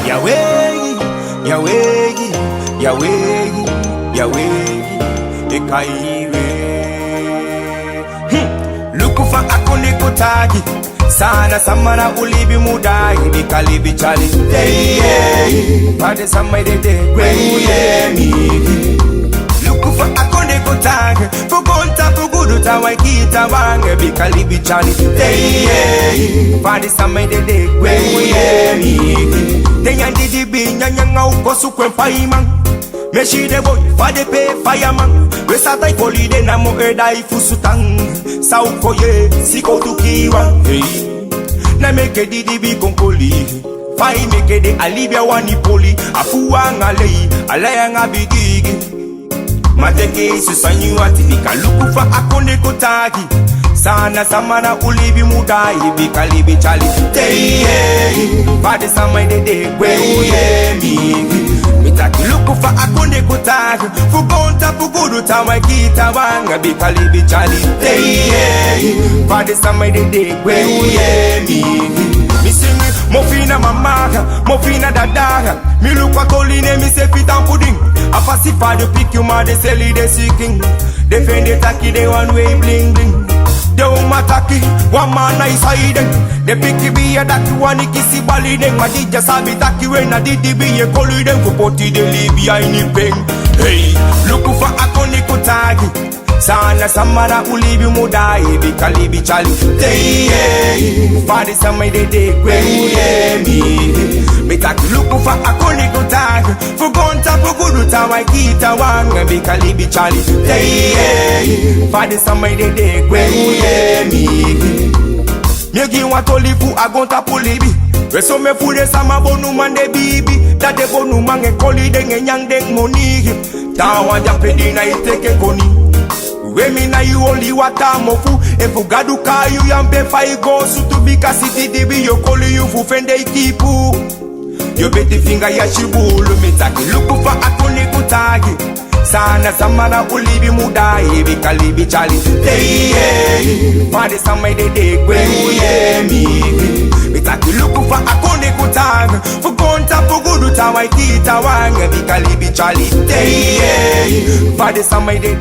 Yahweh, Yahweh, Yahweh, Yahweh, Ekaiwe. Luku fa Kondee Kon Tan. Sana samana ulibi mudai bikalibi chali. Hey, pade samai de mi. Luku fa Kondee Kon Tan. Fugonta fugudu tawai kita wange bikalibi chali. Hey, pade samai de mi. Deyandi di binya nyanga ukosu kwempaimang. Meshi de boy fade pe fireman. We satai koli de namo edai fusutang. Sauko ye siko tukiwa. Hey, na meke didi bi konkoli. Fai meke de alibia wani poli. Afuwa ngalei alaya ngabigigi. Mateke susanyu atifika luku fa Kondee Kon Tan. Sana samana ulibi mudai bikalibi chali. Hey, bade samai de mi. Mitaki luku fa Kondee Kon Tan. Fugonta fugudu tawai kita wanga bikalibi chali. Hey, bade samai de mi. Misingi mofina mamaga, mofina dadaga. Milukwa toline mi se fitan pudding. Afasi fa de pick you ma de seli de seeking. Defend the taki de one way bling bling. De umataki, one man is hiding. The picky be a that one kissy bali den. Madija sabi taki when I did be a collie den. Kupoti de Libi I need pain. Hey, look for Kondee Kon Tan. Sana samana ulibi mudai bikalibi chali. Hey, fadi samai de mi. Mitaki luku fa Kondee Kon Tan. Fugonta fugudu tawai kita wanga bikalibi chali. Hey, fadi samai de mi. Miegi watolifu agonta pulibi. Reso me fude sama bonu mande bibi. Dade bonu mange koli denge nyang deng moni. Tawa japedi na iteke koni. Wemi na you only wata mofu. Efu gadu ka you yambe fai go. Sutu bika siti dibi yo koli you fu fende ikipu. Yo beti finga ya shibulu. Mitaki luku fa Kondee Kon Tan. Sana samana ulibi mudai bikalibi chali. Hey, pade samai de mi. Mitaki luku fa Kondee Kon Tan. Fugonta fugudu tawai kita wanga bikalibi chali. Hey, pade samai de